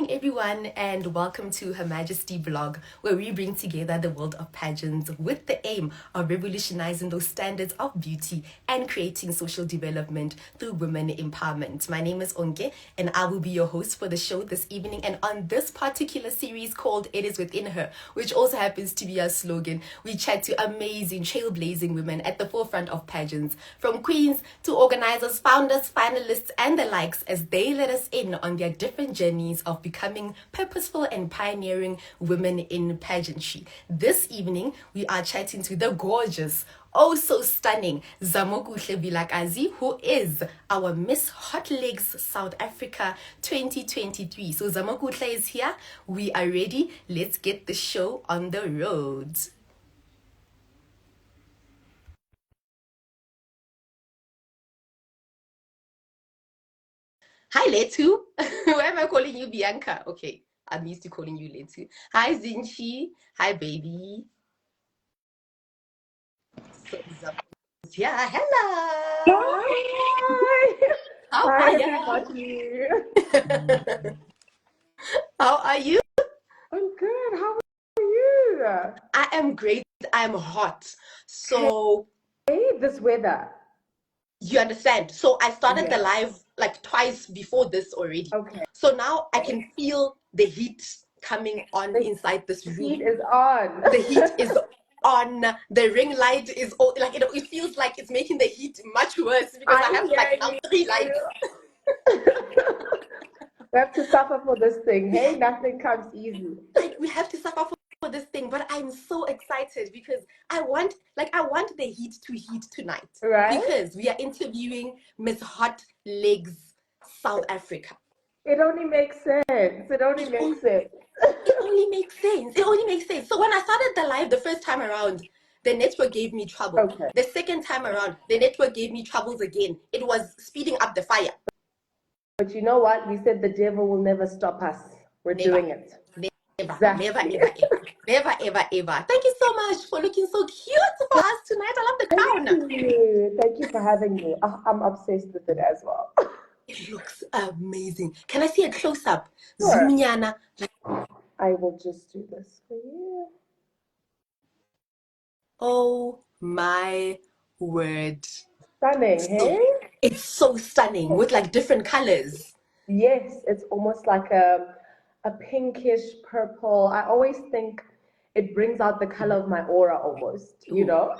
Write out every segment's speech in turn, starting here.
evening, everyone, and welcome to Her Majesty vlog, where we bring together the world of pageants with the aim of revolutionizing those standards of beauty and creating social development through women empowerment. My name is Onke, and I will be your host for the show this evening. And on this particular series called It Is Within Her, which also happens to be our slogan, we chat to amazing, trailblazing women at the forefront of pageants, from queens to organizers, founders, finalists, and the likes, as they let us in on their different journeys of becoming purposeful and pioneering women in pageantry. This evening, we are chatting to the gorgeous, oh so stunning Zamokuhle Vilakazi, who is our Miss Hot Legs South Africa 2023. So Zamokuhle is here. We are ready. Let's get the show on the road. Hi, Letu. Why am I calling you Bianca? Okay, I'm used to calling you Letu. Hi, Zinchi. Hi, baby. So, yeah, hello. Hi. How Hi, are everybody. How are you? I'm good. How are you? I am great. I'm hot. So, Hey, this weather. you understand? So, I started the Yeah. live like twice before this already. Okay. So now I can feel the heat coming on The inside this heat room. is on. The heat is on. The ring light is like it feels like it's making the heat much worse because I have like now 3 lights. We have to suffer for this thing. Hey, nothing comes easy. Like we have to suffer for this thing, but I'm so excited because I want the heat to heat tonight. Right? Because we are interviewing Miss Hot Legs South Africa. It only makes sense. It only makes sense. It only makes sense. It only makes sense. So when I started the live the first time around, the network gave me trouble. Okay. The second time around, the network gave me troubles again. It was speeding up the fire. But you know what? We said the devil will never stop us. We're doing it. Never, Exactly. never, ever. Thank you so much for looking so cute for us tonight. I love the crown. Thank you for having me. I'm obsessed with it as well. It looks amazing. Can I see a close up? Sure. Zoomnyana. I will just do this for you. Oh my word. Stunning, hey? It's so stunning with like different colors. Yes, it's almost like a pinkish purple. I always think it brings out the color of my aura almost, you know?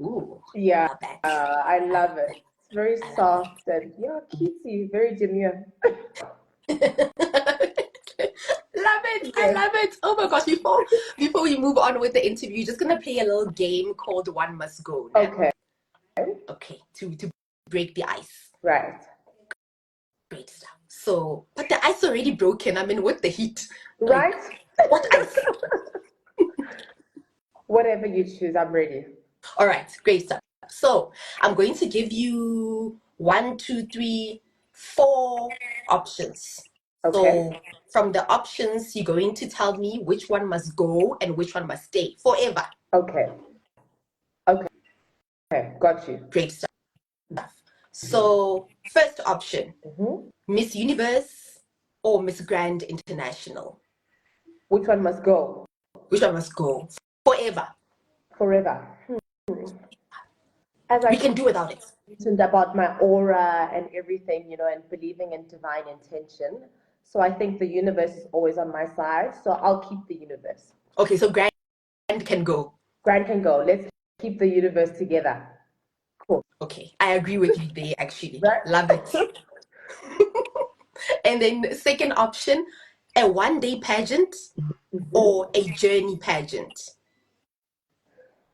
Ooh. Yeah, Love that. I love it. It's very soft and yeah, cutesy, very demure. Love it. I Yes. love it. Oh my gosh. Before we move on with the interview, just gonna play a little game called One Must Go. Né? Okay, Okay. To break the ice. right. Great stuff. So, but the ice already broken. I mean, with the heat. Right? Like, what ice? Whatever you choose, I'm ready. All right. Great stuff. So, I'm going to give you 1, 2, 3, 4 options. Okay. So, from the options, you're going to tell me which one must go and which one must stay forever. Okay. Okay, got you. Great stuff. So, first option, Mm-hmm. Miss Universe or Miss Grand International? Which one must go? Which one must go forever? Forever. As I We can do without it. mentioned about my aura and everything, you know, and believing in divine intention. So I think the universe is always on my side. So I'll keep the universe. Okay, so Grand can go. Grand can go. Let's keep the universe together. Cool. Okay, I agree with you there, actually. Right? Love it. And then second option, a one-day pageant or a journey pageant?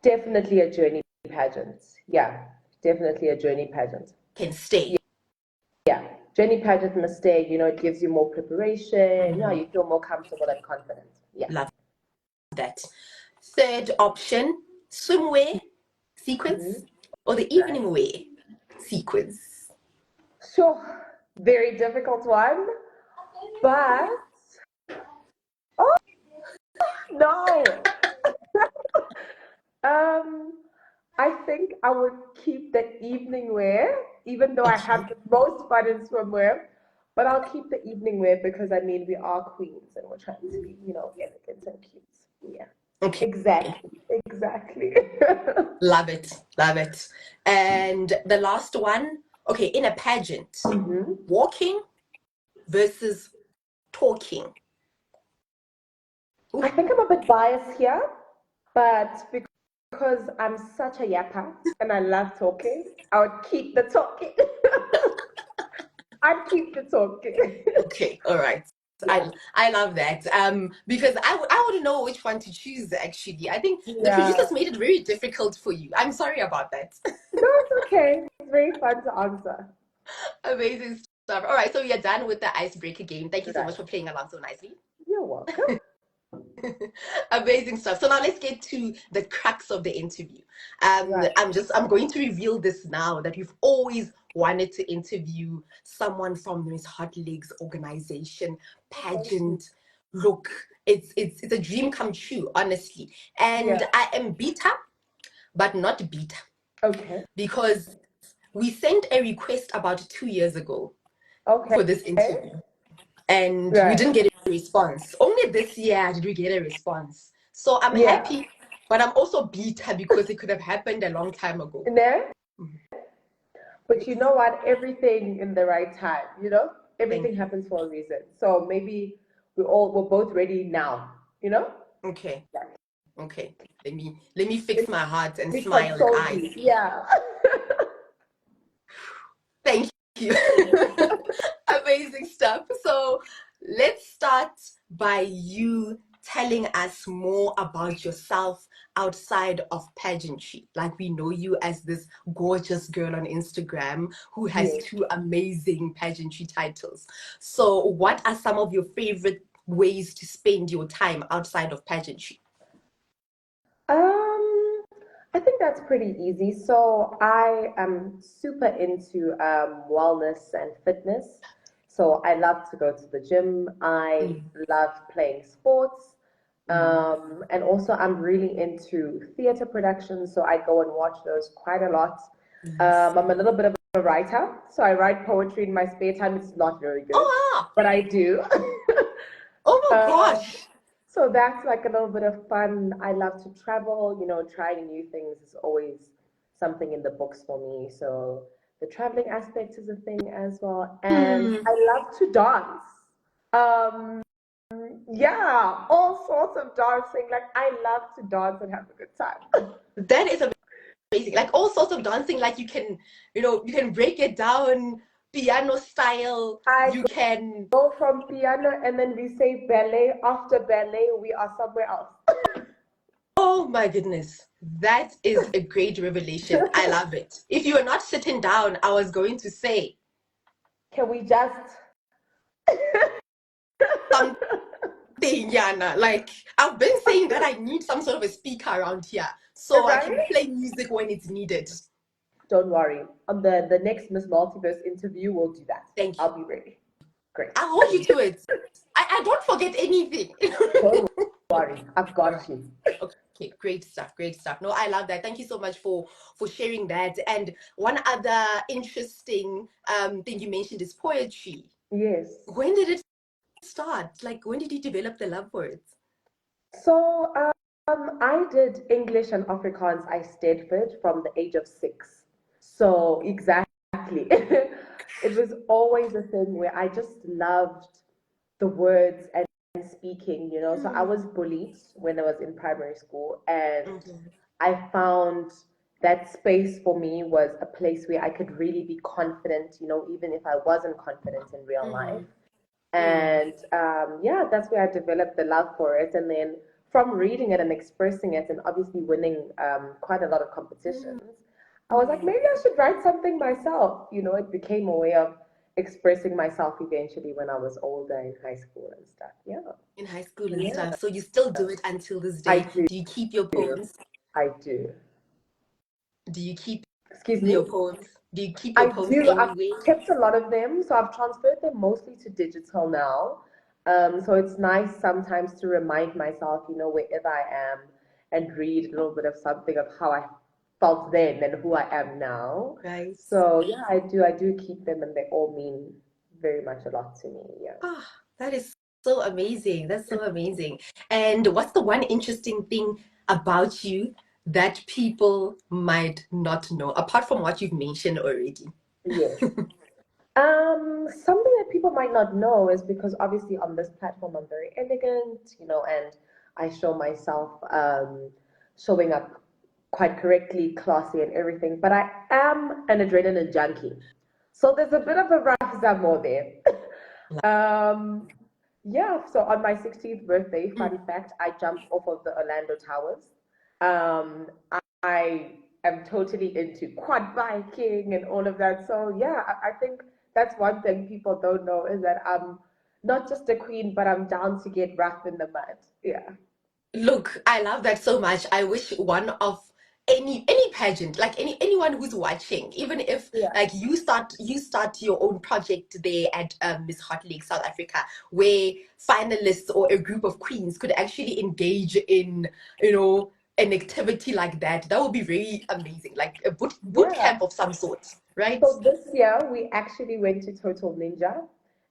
Definitely a journey pageant. Yeah, definitely a journey pageant. Can stay. Yeah, journey pageant must stay. You know, it gives you more preparation. Yeah, you feel more comfortable and confident. Yeah. Love that. Third option, swimwear sequence or the evening wear sequence? Sure, very difficult one, but oh no. I think I would keep the evening wear, even though I have the most fun in swimwear. But I'll keep the evening wear because I mean we are queens and we're trying to be, elegant and cute. Yeah. Okay. Exactly. Love it. Love it. And the last one, okay, in a pageant, walking versus talking. I think I'm a bit biased here, but because I'm such a yapper and I love talking, I would keep the talking. I'd keep the talking. Okay, all right. Yeah. I love that. Because I wouldn't know which one to choose actually. I think the Yeah. producers made it very difficult for you. I'm sorry about that. No, it's okay. It's very fun to answer. Amazing stuff. All right, so we are done with the icebreaker game. Thank you so Right. much for playing along so nicely. You're welcome. Amazing stuff. So now let's get to the crux of the interview. Right. I'm going to reveal this now that we've always wanted to interview someone from Miss Hot Legs organization, pageant. Look, it's a dream come true, honestly. And Yeah. I am bitter, but not bitter, Okay. because we sent a request about 2 years ago Okay. for this interview, and we Right. didn't get a response. Only this year did we get a response. So I'm Yeah. happy, but I'm also bitter because it could have happened a long time ago. No? But you know what? Everything in the right time, Everything happens for a reason. So maybe we're both ready now, Okay. Yeah. Okay. Let me fix my heart and We smile and console eyes. you. Yeah. Thank you. Amazing stuff. So let's start by you telling us more about yourself outside of pageantry. Like, we know you as this gorgeous girl on Instagram who has Yes. 2 amazing pageantry titles. So what are some of your favorite ways to spend your time outside of pageantry? I think that's pretty easy. So I am super into wellness and fitness. So I love to go to the gym. I Mm, love playing sports. mm, And also I'm really into theater productions. So I go and watch those quite a lot. nice. I'm a little bit of a writer. So I write poetry in my spare time. It's not very good, Oh, wow. but I do. Oh my Um, gosh. so that's like a little bit of fun. I love to travel, trying new things is always something in the books for me. So the traveling aspect is a thing as well. And Hmm. I love to dance. Um, yeah, all sorts of dancing. Like I love to dance and have a good time. That is amazing. Like all sorts of dancing, like you can break it down piano style. I You can, go from piano and then we say ballet. After ballet, we are somewhere else. oh my goodness. That is a great revelation. I love it. If you were not sitting down, I was going to say Can we just something, Yana. Like, I've been saying that I need some sort of a speaker around here so I can right? play music when it's needed. Don't worry. On the next Miss Multiverse interview, we'll do that. Thank you. I'll be ready. Great. I'll hold you to it. I don't forget anything. Don't worry. I've All right. got you. Okay, great stuff, great stuff. No, I love that. Thank you so much for sharing that. And one other interesting thing you mentioned is poetry. Yes. When did it start? Like, when did you develop the love for it? So I did English and Afrikaans. I Stedford from the age of 6. So exactly. It was always a thing where I just loved the words and speaking, So I was bullied when I was in primary school, and Mhm. I found that space for me was a place where I could really be confident, even if I wasn't confident in real life. Mm, mm, And yeah, that's where I developed the love for it. And then from reading it and expressing it, and obviously winning quite a lot of competitions, I was like, mm. maybe I should write something myself. It became a way of expressing myself eventually when I was older in high school and stuff. Yeah. In high school and Yeah, stuff. So you still do it until this I day. do. Do you keep your poems? I do. Do you keep Excuse your me? poems? Do you keep your I poems do. I've anyway? kept a lot of them, so I've transferred them mostly to digital now. So it's nice sometimes to remind myself, wherever I am, and read a little bit of something of how I felt then and who I am now. Right. So yeah, I do. I do keep them, and they all mean very much a lot to me. Yeah. Ah, that is so amazing. That's so amazing. And what's the one interesting thing about you that people might not know, apart from what you've mentioned already? Yes. Something that people might not know is because obviously on this platform I'm very elegant, and I show myself showing up quite correctly, classy and everything, but I am an adrenaline junkie. So there's a bit of a rough Zamo there. Um, yeah, so on my 16th birthday, fun fact, I jumped off of the Orlando Towers. Um, I am totally into quad biking and all of that. So yeah, I think that's one thing people don't know is that I'm not just a queen, but I'm down to get rough in the mud. Yeah. Look, I love that so much. I wish one of any pageant, like anyone who's watching, even if Yeah. like you start your own project there at Miss Hot Lake South Africa, where finalists or a group of queens could actually engage in, an activity like that. That would be very amazing, like a boot Yeah. camp of some sort, right? So this year we actually went to Total Ninja,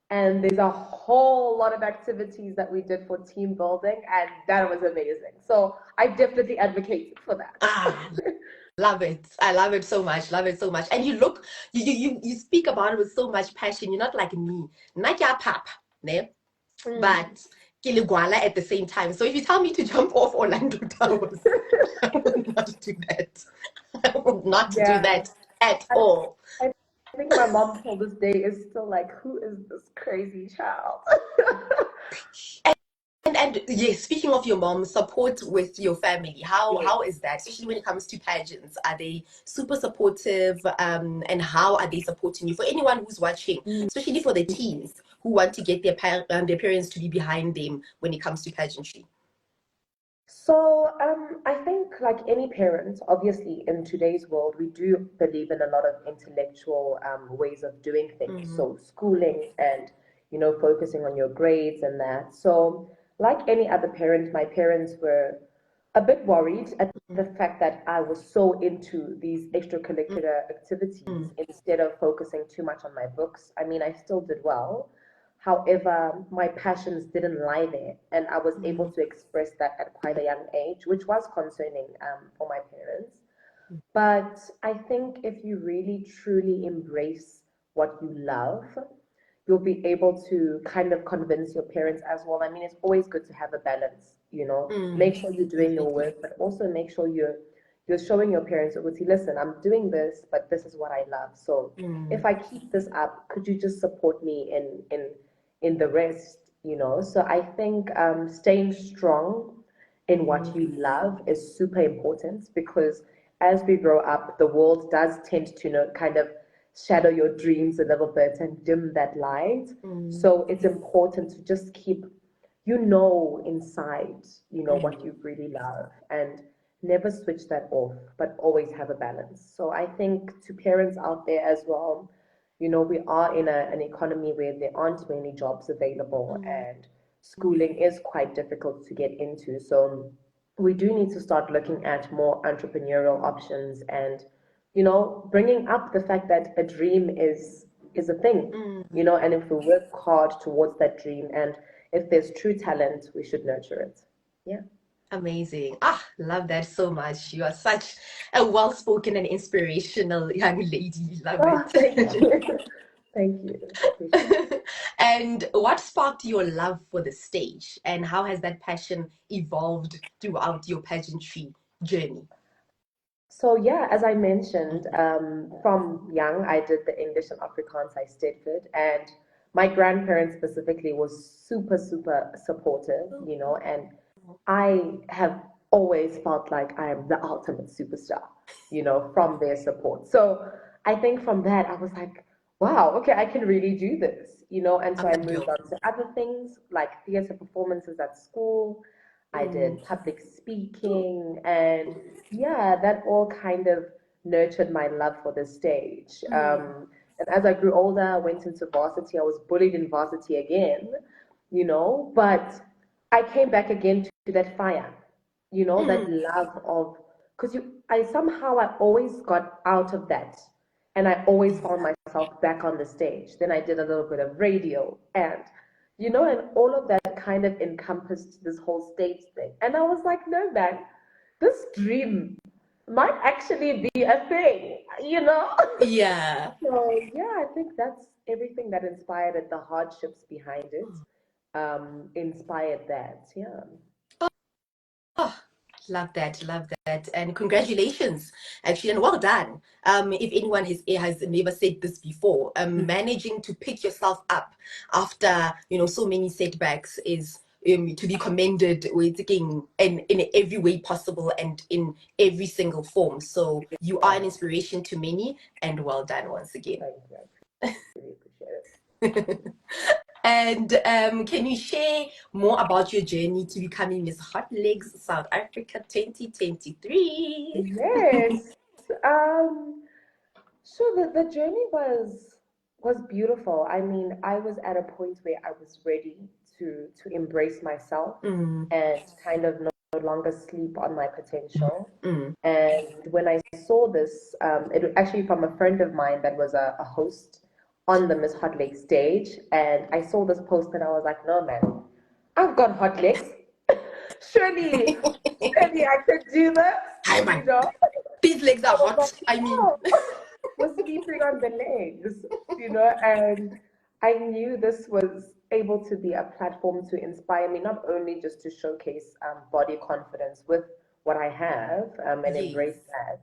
and there's a whole lot of activities that we did for team building, and that was amazing. So I definitely advocate for that. Ah, love it. I love it so much. Love it so much. And you look, you speak about it with so much passion. You're not like me. Not your pap, ne? Mm. But Kiligwala at the same time. So if you tell me to jump off Orlando Towers, I will not do that. I will not do Yeah. that at I, all. I think my mom till this day is still like, who is this crazy child? And yes, speaking of your mom, support with your family. How Yes. how is that? Especially when it comes to pageants. Are they super supportive? And how are they supporting you? For anyone who's watching, Mm. especially for the teens who want to get their parents to be behind them when it comes to pageantry. So, I think, like any parent, obviously in today's world, we do believe in a lot of intellectual ways of doing things. Mm, So, schooling and, focusing on your grades and that. So, like any other parent, my parents were a bit worried at the fact that I was so into these mm, extracurricular mm, activities instead of focusing too much on my books. I mean, I still did well. However, my passions didn't lie there, and I was able mm, to express that at quite a young age, which was concerning for my parents. But I think if you really truly embrace what you love, you'll be able to kind of convince your parents as well. I mean, it's always good to have a balance, mm, Make sure you're doing your definitely. work, but also make sure you're showing your parents, "Okay, listen, I'm doing this, but this is what I love. So if Mm, I keep this up, could you just support me in the rest, So I think staying strong in what mm, you love is super important because as we grow up, the world does tend to, kind of shadow your dreams a little bit and dim that light. mm, So it's important to just keep, inside, what mm, you really love and never switch that off, but always have a balance. So I think to parents out there as well, we are in an economy where there aren't many jobs available mm, and schooling is quite difficult to get into. So we do need to start looking at more entrepreneurial options and, bringing up the fact that a dream is a thing, mm. and if we work hard towards that dream and if there's true talent, we should nurture it. Yeah. Amazing. Ah, love that so much. You are such a well-spoken and inspirational young lady. Love Oh, thank it. you. Thank you. Appreciate it. And what sparked your love for the stage, and how has that passion evolved throughout your pageantry journey? So yeah, as I mentioned, Mm, from young, I did the English and Afrikaans I Stedford, and my grandparents specifically was super, super supportive, and I have always felt like I am the ultimate superstar, from their support. So I think from that, I was like, wow, okay, I can really do this, and so I moved Amazing. on to other things like theater performances at school. I Mm, did public speaking, and yeah, that all kind of nurtured my love for the stage. mm, And as I grew older, I went into varsity. I was bullied in varsity again, but I came back again to that fire, that mm, love of, because I somehow I always got out of that and I always found myself back on the stage. Then I did a little bit of radio, and and all of that kind of encompassed this whole stage thing. And I was like, no, man, this dream might actually be a thing, you know? Yeah. So yeah, I think that's everything that inspired it, the hardships behind it, inspired that. Yeah. Oh, love that, and congratulations, actually, and well done. If anyone has never said this before, managing to pick yourself up after so many setbacks is to be commended. We're taking in every way possible and in every single form. So you are an inspiration to many, and well done once again. Thank you. I really appreciate it. And can you share more about your journey to becoming Miss Hot Legs South Africa 2023? Yes. Um, so the journey was beautiful. I mean, I was at a point where I was ready to embrace myself and kind of no longer sleep on my potential. And when I saw this, it was actually from a friend of mine that was a host on the Miss Hot Legs stage, and I saw this post and I was like, no man, I've got hot legs. Surely, surely I could do this. Hi, man. These legs are hot. Like, I mean, we're sleeping on the legs, and I knew this was able to be a platform to inspire me, not only just to showcase body confidence with what I have and yes. embrace that,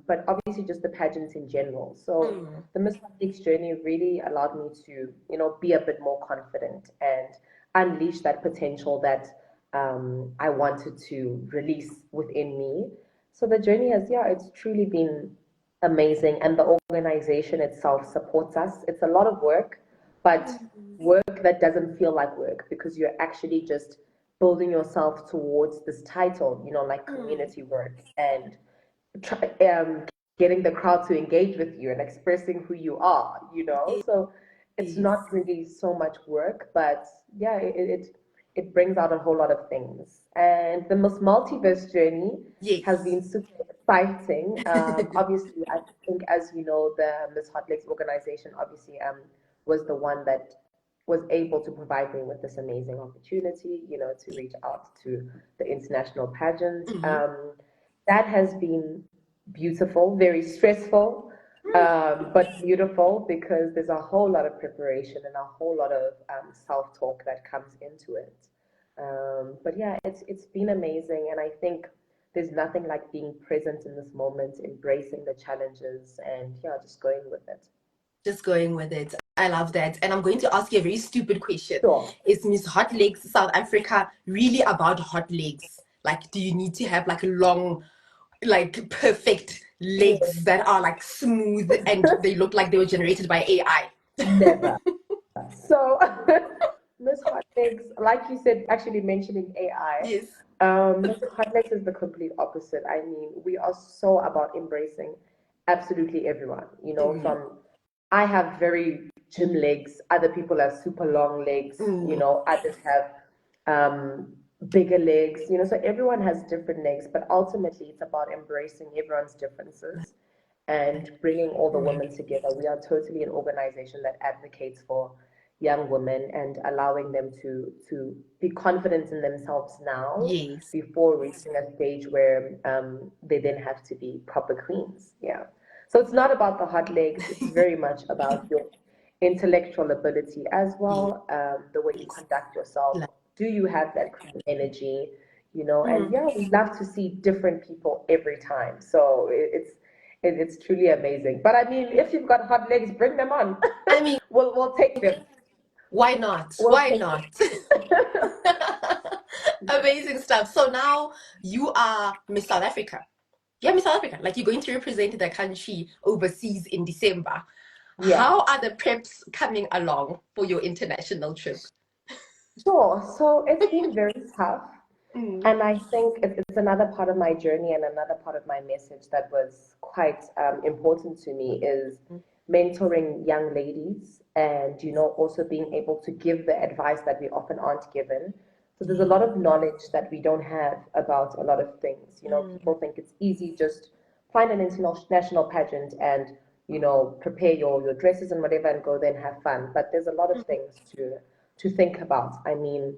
but obviously just the pageants in general. So the Miss Olympics journey really allowed me to, be a bit more confident and unleash that potential that I wanted to release within me. So the journey has, yeah, it's truly been amazing, and the organization itself supports us. It's a lot of work, but work that doesn't feel like work because you're actually just building yourself towards this title, like community work and try, getting the crowd to engage with you and expressing who you are. So it's not really so much work, but yeah, it brings out a whole lot of things. And the Miss Multiverse journey has been super exciting. Obviously, I think, as you know, the Miss Hot Legs organization obviously was the one that was able to provide me with this amazing opportunity, to reach out to the international pageant. That has been beautiful, very stressful, but beautiful because there's a whole lot of preparation and a whole lot of self-talk that comes into it. But yeah, it's been amazing, and I think there's nothing like being present in this moment, embracing the challenges, and yeah, just going with it. Just going with it. I love that. And I'm going to ask you a very stupid question. Sure. Is Miss Hot Legs South Africa really about hot legs? Like, do you need to have like long, like perfect legs that are like smooth and they look like they were generated by AI? Never. So, Miss Hot Legs, like you said, actually mentioning AI, Yes. Miss Hot Legs is the complete opposite. I mean, we are so about embracing absolutely everyone, from I have very gym legs, other people have super long legs, others have bigger legs, so everyone has different legs, but ultimately it's about embracing everyone's differences and bringing all the women together. We are totally an organization that advocates for young women and allowing them to be confident in themselves now Yes. before reaching a stage where they then have to be proper queens. Yeah. So it's not about the hot legs. It's very much about your intellectual ability as well, the way you conduct yourself. Do you have that kind of energy? And yeah, we love to see different people every time. So it's truly amazing. But I mean, if you've got hot legs, bring them on. I mean, we'll take them. Why not? We'll Why take not? Amazing stuff. So now you are Miss South Africa. Yeah, Miss South Africa. Like, you're going to represent the country overseas in December. Yeah. How are the preps coming along for your international trip? Sure. So it's been very tough. And I think it's another part of my journey and another part of my message that was quite important to me is mentoring young ladies and, also being able to give the advice that we often aren't given. So there's a lot of knowledge that we don't have about a lot of things. People think it's easy, just find an international pageant and prepare your dresses and whatever and go there and have fun. But there's a lot of things to think about. I mean,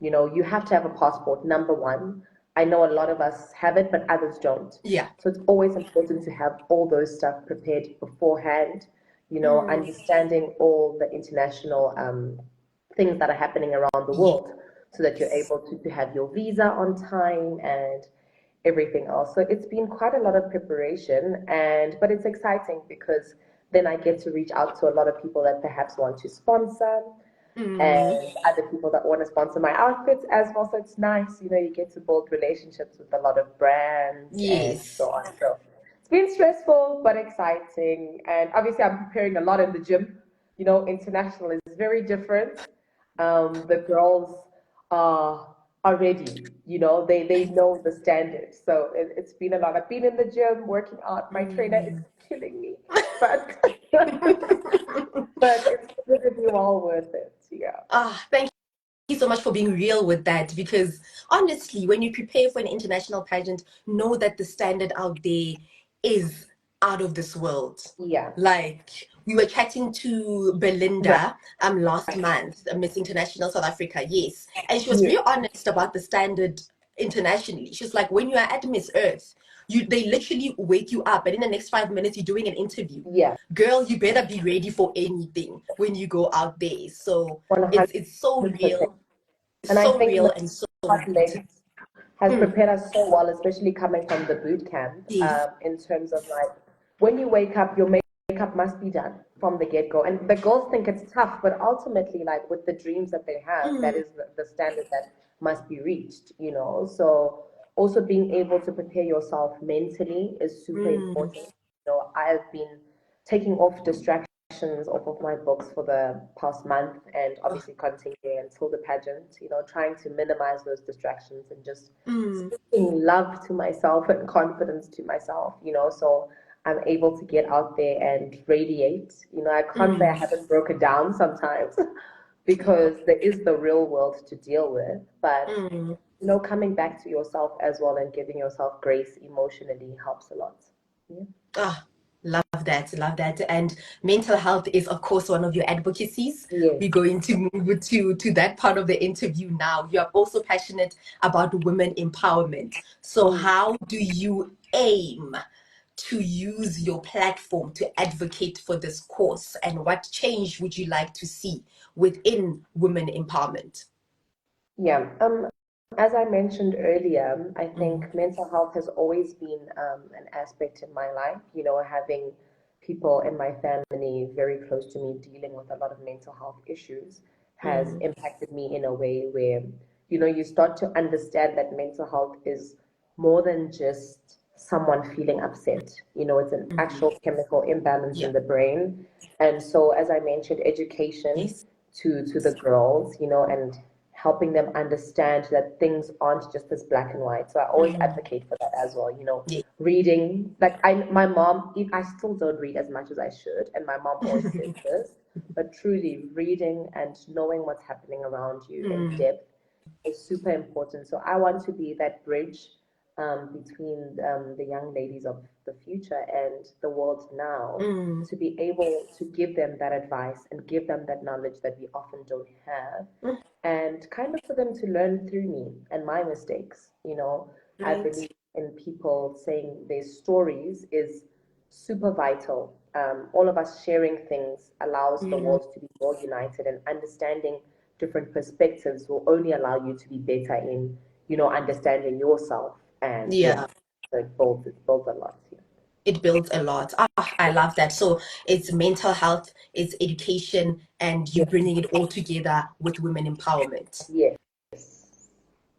you have to have a passport, number one. I know a lot of us have it, but others don't. Yeah. So it's always important to have all those stuff prepared beforehand, Mm. understanding all the international things that are happening around the Yes. world so that you're able to have your visa on time and everything else. So it's been quite a lot of preparation, but it's exciting because then I get to reach out to a lot of people that perhaps want to sponsor Mm. and other people that want to sponsor my outfits as well. So it's nice, you get to build relationships with a lot of brands and so Yes. on. So it's been stressful but exciting. And obviously, I'm preparing a lot in the gym. International is very different. The girls are ready. They know the standards. So it's been a lot. I've been in the gym working out. My trainer is Mm. killing me, but but it's going to be well worth it. Yeah. Thank you so much for being real with that, because honestly, when you prepare for an international pageant, know that the standard out there is out of this world. Yeah. Like, we were chatting to Right. Belinda last month, Miss International South Africa, yes, and she was Yeah. very honest about the standard internationally. She's like, when you are at Miss Earth, they literally wake you up, and in the next 5 minutes you're doing an interview. Yeah. Girl, you better be ready for anything when you go out there. So it's so 100%. real, And I so think real Miss and so important. Scotland has Mm, prepared us so well, especially coming from the boot camp, yes. in terms of like when you wake up, your makeup must be done from the get-go. And the girls think it's tough, but ultimately, like with the dreams that they have, that Mm, is the standard that must be reached. So also being able to prepare yourself mentally is super mm. important. I've been taking off distractions off of my books for the past month and Oh, obviously continuing until the pageant, trying to minimize those distractions and just mm. speaking love to myself and confidence to myself, so I'm able to get out there and radiate. I can't say I Mm. haven't broken down sometimes because there is the real world to deal with, but Mm. coming back to yourself as well and giving yourself grace emotionally helps a lot. Yeah. Ah, love that, love that. And mental health is, of course, one of your advocacies. Yes. We're going to move to that part of the interview now. You are also passionate about women empowerment. So, Mm. how do you aim to use your platform to advocate for this cause? And what change would you like to see within women empowerment? Yeah. As I mentioned earlier, I Mm, think mental health has always been an aspect in my life. Having people in my family very close to me dealing with a lot of mental health issues has mm, impacted me in a way where, you start to understand that mental health is more than just someone feeling upset. It's an mm. actual chemical imbalance Yeah. in the brain. And so, as I mentioned, education Yes. to the girls, and helping them understand that things aren't just as black and white. So I always Mm, advocate for that as well. yeah. Reading, like my mom, I still don't read as much as I should, and my mom always says this, but truly reading and knowing what's happening around you in Mm, depth is super important. So I want to be that bridge between the young ladies of the future and the world now mm, to be able to give them that advice and give them that knowledge that we often don't have mm. and kind of for them to learn through me and my mistakes. I Right. believe in people saying their stories is super vital. All of us sharing things allows the Mm, world to be more united, and understanding different perspectives will only allow you to be better in, understanding yourself. And yeah, yeah. so it builds a lot. Yeah. It builds a lot. I love that. So it's mental health, it's education, and you Yeah. bringing it all together with women empowerment. Yes.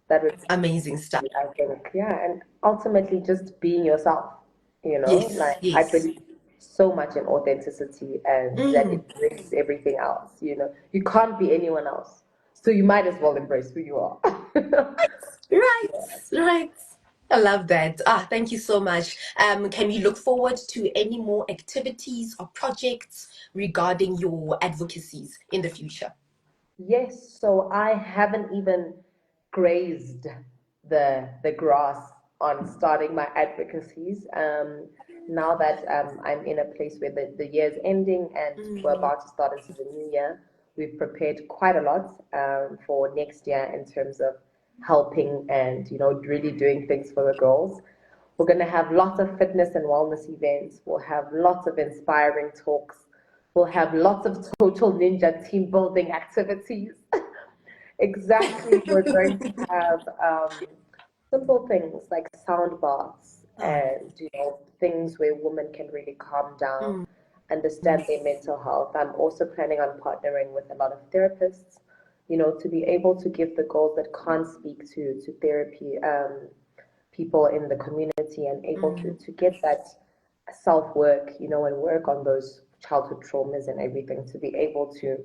That would Amazing stuff. I think, yeah, and ultimately just being yourself, Yes, like I yes. believe so much in authenticity and that Mm. it brings everything else. You can't be anyone else. So you might as well embrace who you are. Right, right. I love that. Thank you so much. Can we look forward to any more activities or projects regarding your advocacies in the future? Yes, so I haven't even grazed the grass on starting my advocacies. now that I'm in a place where the year is ending and we're about to start into the new year, we've prepared quite a lot for next year in terms of helping and, really doing things for the girls. We're going to have lots of fitness and wellness events. We'll have lots of inspiring talks. We'll have lots of total ninja team building activities. Exactly. We're going to have simple things like sound baths Oh, and things where women can really calm down, mm, understand their mental health. I'm also planning on partnering with a lot of therapists, to be able to give the girls that can't speak to therapy, people in the community, and able to get that self work, and work on those childhood traumas and everything, to be able to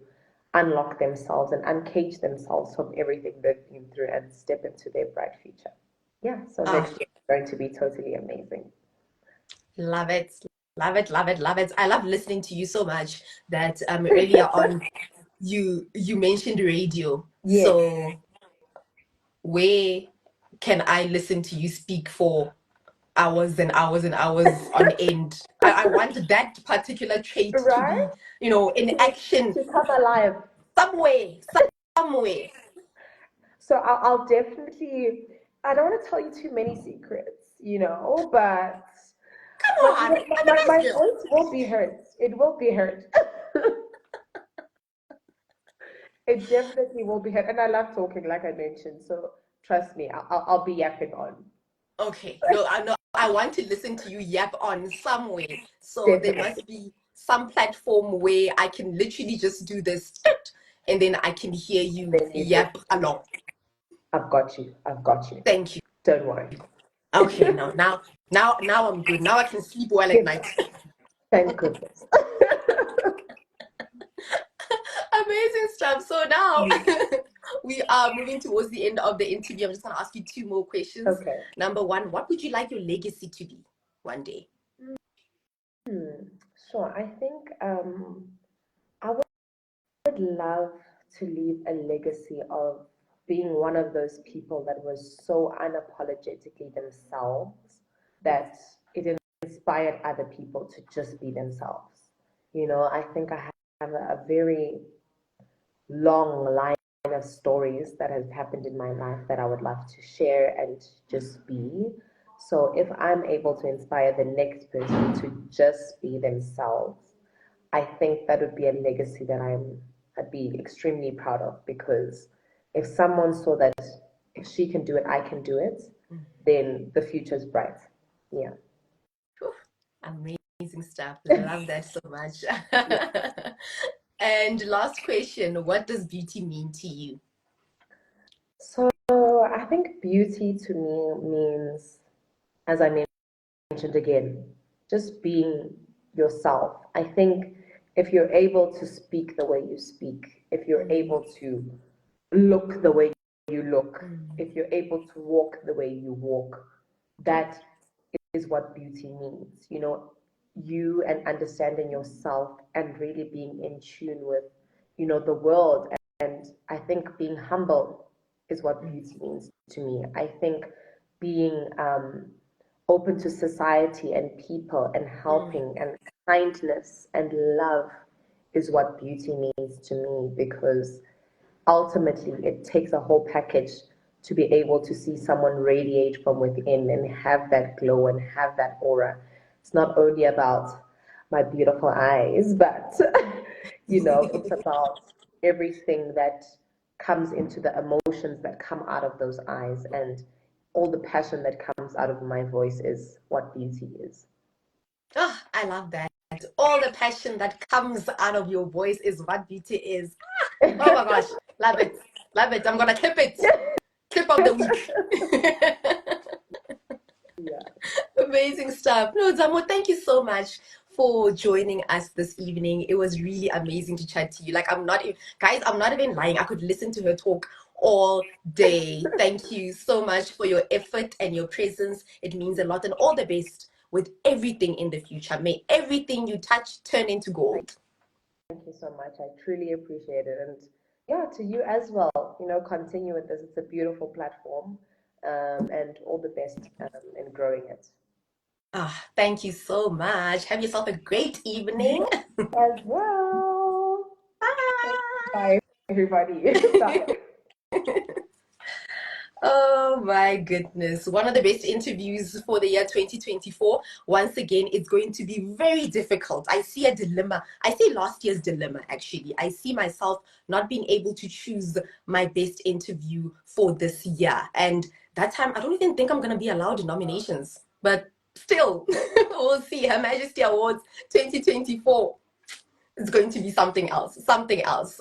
unlock themselves and uncage themselves from everything they've been through and step into their bright future. Yeah, so oh, next year is going to be totally amazing. love it. Love it, love it, love it. I love listening to you so much that earlier on you mentioned radio. Yes, So where can I listen to you speak for hours and hours and hours on end? I want that particular trait to right? be, in action To come alive. somewhere, somewhere. So I'll definitely, I don't want to tell you too many secrets, but Come my, on, I'm my, my a my nice girl. voice will be heard. It will be heard. It definitely will be heard. And I love talking, like I mentioned. So trust me, I'll be yapping on. Okay, no, I know. I want to listen to you yap on somewhere. So there Definitely. must be some platform where I can literally just do this and then I can hear you Then you yap just, along. I've got you. I've got you. Thank you. Don't worry. Okay, now I'm good. Now I can sleep well at Yes, night. thank goodness. Amazing stuff. So now Mm. we are moving towards the end of the interview. I'm just gonna ask you two more questions. Okay. Number one, what would you like your legacy to be one day? Hmm. Sure. I think I would love to leave a legacy of being one of those people that was so unapologetically themselves that it inspired other people to just be themselves. I think I have a very long line of stories that has happened in my life that I would love to share and just be. So if I'm able to inspire the next person to just be themselves, I think that would be a legacy that I'd be extremely proud of, because if someone saw that if she can do it, I can do it, then the future's bright. Yeah. Whew, amazing stuff. Love that so much. Yeah. And last question, what does beauty mean to you? So I think beauty to me means, as I mentioned again, just being yourself. I think if you're able to speak the way you speak, if you're Mm, able to look the way you look, mm, if you're able to walk the way you walk, that is what beauty means. You and understanding yourself and really being in tune with, the world. And I think being humble is what mm, beauty means to me. I think being open to society and people and mm, helping and kindness and love is what beauty means to me, because ultimately it takes a whole package to be able to see someone radiate from within and have that glow and have that aura. It's not only about my beautiful eyes, but it's about everything that comes into the emotions that come out of those eyes, and all the passion that comes out of my voice is what beauty is. Oh, I love that. All the passion that comes out of your voice is what beauty is. Oh my gosh, love it. Love it. I'm gonna clip it. Clip of the week. Yeah. Amazing stuff. No, Zamo, thank you so much for joining us this evening. It was really amazing to chat to you. Like, guys, I'm not even lying. I could listen to her talk all day. Thank you so much for your effort and your presence. It means a lot, and all the best with everything in the future. May everything you touch turn into gold. Thank you so much. I truly appreciate it. And yeah, to you as well. Continue with this. It's a beautiful platform, and all the best in growing it. Thank you so much. Have yourself a great evening. You as well. Bye, everybody. Bye. Oh my goodness. One of the best interviews for the year 2024. Once again, it's going to be very difficult. I see a dilemma. I see last year's dilemma, actually. I see myself not being able to choose my best interview for this year. And that time, I don't even think I'm going to be allowed nominations. But still, we'll see. Her Majesty Awards 2024. It's going to be something else,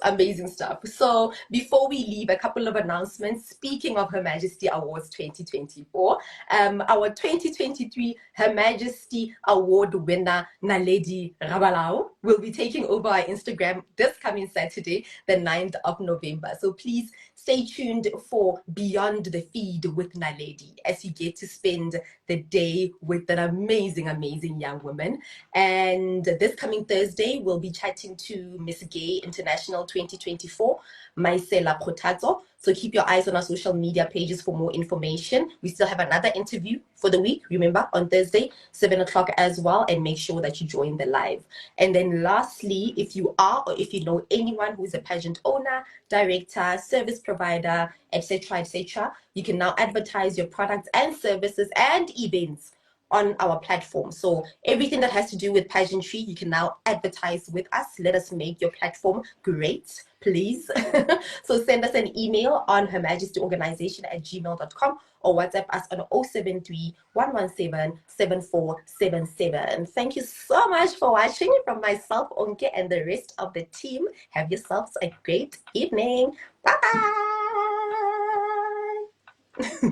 amazing stuff. So before we leave, a couple of announcements. Speaking of Her Majesty Awards 2024, our 2023 Her Majesty Award winner Naledi Rabalau will be taking over our Instagram this coming Saturday, the 9th of November. So please stay tuned for Beyond the Feed with Naledi as you get to spend the day with an amazing, amazing young woman. And this coming Thursday, we'll be chatting to Miss Gay International 2024, Maisela Protazzo. So keep your eyes on our social media pages for more information. We still have another interview for the week, remember, on Thursday, 7 o'clock as well. And make sure that you join the live. And then lastly, if you are or if you know anyone who is a pageant owner, director, service provider, etc., you can now advertise your products and services and events on our platform. So everything that has to do with pageantry, you can now advertise with us. Let us make your platform great, please. So send us an email on hermajestyorganization@gmail.com or WhatsApp us on 073 117 7477. Thank you so much for watching. From myself, Onke, and the rest of the team, have yourselves a great evening. Bye bye.